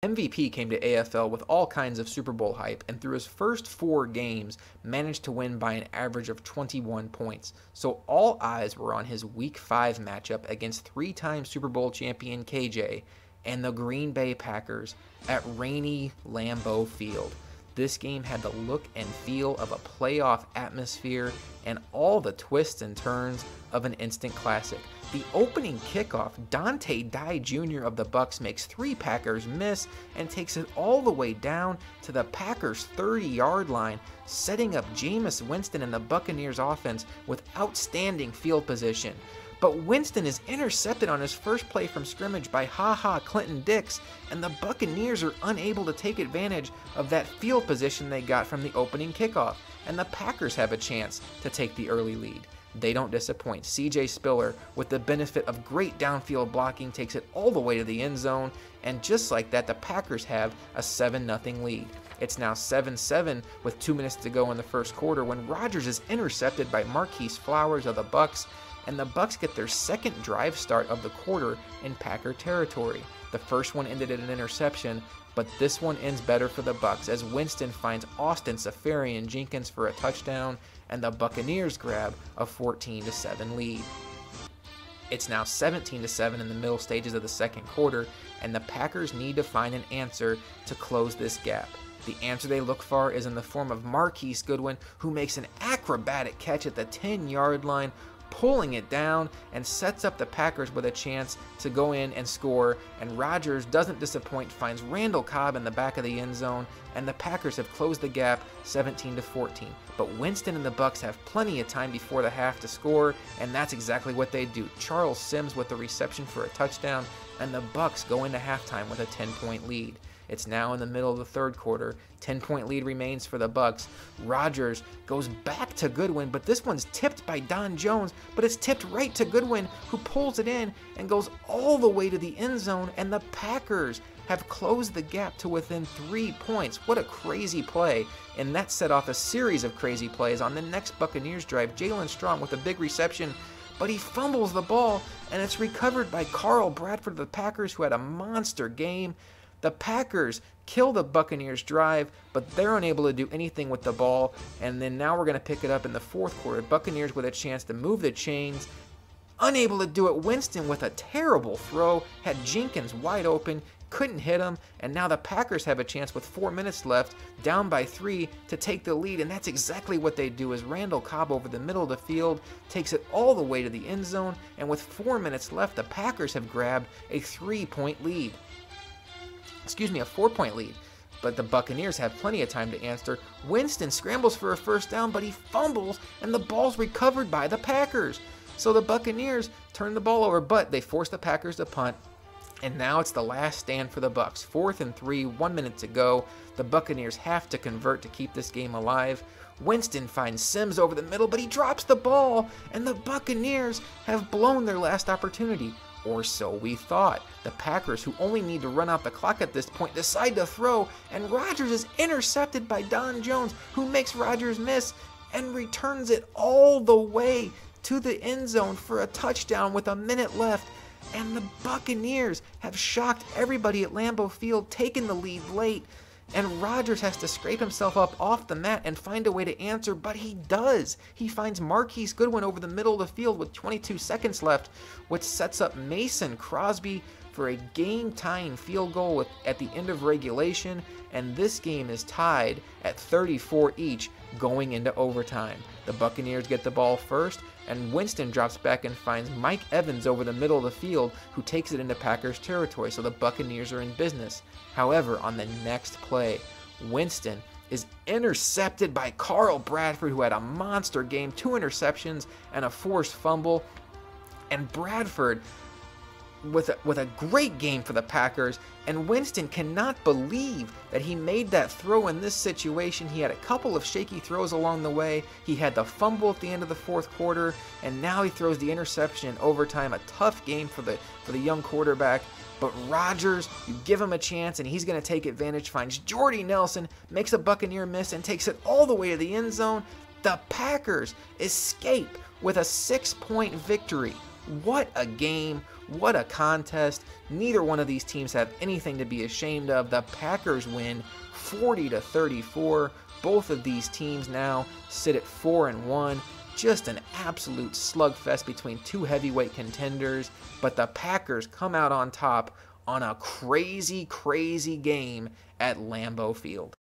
MVP came to AFL with all kinds of Super Bowl hype, and through his first 4 games, managed to win by an average of 21 points. So all eyes were on his Week 5 matchup against 3-time Super Bowl champion KJ and the Green Bay Packers at rainy Lambeau Field. This game had the look and feel of a playoff atmosphere and all the twists and turns of an instant classic. The opening kickoff, Dante Dye Jr. of the Bucs makes 3 Packers miss and takes it all the way down to the Packers' 30-yard line, setting up Jameis Winston and the Buccaneers offense with outstanding field position. But Winston is intercepted on his first play from scrimmage by Clinton Dix, and the Buccaneers are unable to take advantage of that field position they got from the opening kickoff, and the Packers have a chance to take the early lead. They don't disappoint. CJ Spiller, with the benefit of great downfield blocking, takes it all the way to the end zone, and just like that, the Packers have a 7-0 lead. It's now 7-7 with 2 minutes to go in the first quarter when Rodgers is intercepted by Marquise Flowers of the Bucs, and the Bucs get their second drive start of the quarter in Packer territory. The first one ended in an interception, but this one ends better for the Bucs as Winston finds Austin Seferian-Jenkins for a touchdown, and the Buccaneers grab a 14-7 lead. It's now 17-7 in the middle stages of the second quarter, and the Packers need to find an answer to close this gap. The answer they look for is in the form of Marquise Goodwin, who makes an acrobatic catch at the 10-yard line, pulling it down, and sets up the Packers with a chance to go in and score, and Rodgers doesn't disappoint, finds Randall Cobb in the back of the end zone, and the Packers have closed the gap 17-14. But Winston and the Bucs have plenty of time before the half to score, and that's exactly what they do. Charles Sims with the reception for a touchdown, and the Bucs go into halftime with a 10-point lead. It's now in the middle of the third quarter. 10-point lead remains for the Bucs. Rodgers goes back to Goodwin, but this one's tipped by Don Jones, but it's tipped right to Goodwin, who pulls it in and goes all the way to the end zone, and the Packers have closed the gap to within 3 points. What a crazy play. And that set off a series of crazy plays on the next Buccaneers drive. Jalen Strong with a big reception, but he fumbles the ball, and it's recovered by Carl Bradford of the Packers, who had a monster game. The Packers kill the Buccaneers drive, but they're unable to do anything with the ball, and then now we're going to pick it up in the fourth quarter. Buccaneers with a chance to move the chains, unable to do it. Winston with a terrible throw, had Jenkins wide open, couldn't hit him, and now the Packers have a chance with 4 minutes left, down by 3, to take the lead, and that's exactly what they do as Randall Cobb over the middle of the field takes it all the way to the end zone, and with 4 minutes left, the Packers have grabbed a 3-point lead. A 4-point lead, but the Buccaneers have plenty of time to answer. Winston scrambles for a first down, but he fumbles, and the ball's recovered by the Packers. So the Buccaneers turn the ball over, but they force the Packers to punt, and now it's the last stand for the Bucs. 4th and 3, 1 minute to go. The Buccaneers have to convert to keep this game alive. Winston finds Sims over the middle, but he drops the ball, and the Buccaneers have blown their last opportunity. Or so we thought. The Packers, who only need to run out the clock at this point, decide to throw, and Rodgers is intercepted by Don Jones, who makes Rodgers miss and returns it all the way to the end zone for a touchdown with a minute left. And the Buccaneers have shocked everybody at Lambeau Field, taking the lead late, and Rodgers has to scrape himself up off the mat and find a way to answer, but he does. He finds Marquise Goodwin over the middle of the field with 22 seconds left, which sets up Mason Crosby for a game-tying field goal at the end of regulation, and this game is tied at 34 each going into overtime. The Buccaneers get the ball first, and Winston drops back and finds Mike Evans over the middle of the field, who takes it into Packers territory, so the Buccaneers are in business. However, on the next play, Winston is intercepted by Carl Bradford, who had a monster game, 2 interceptions and a forced fumble, and Bradford with a great game for the Packers, and Winston cannot believe that he made that throw in this situation. He had a couple of shaky throws along the way. He had the fumble at the end of the fourth quarter, and now he throws the interception in overtime. A tough game for the young quarterback. But Rodgers, you give him a chance, and he's going to take advantage, finds Jordy Nelson, makes a Buccaneer miss, and takes it all the way to the end zone. The Packers escape with a 6-point victory. What a game. What a contest. Neither one of these teams have anything to be ashamed of. The Packers win 40-34. Both of these teams now sit at 4-1. Just an absolute slugfest between two heavyweight contenders, but the Packers come out on top on a crazy, crazy game at Lambeau Field.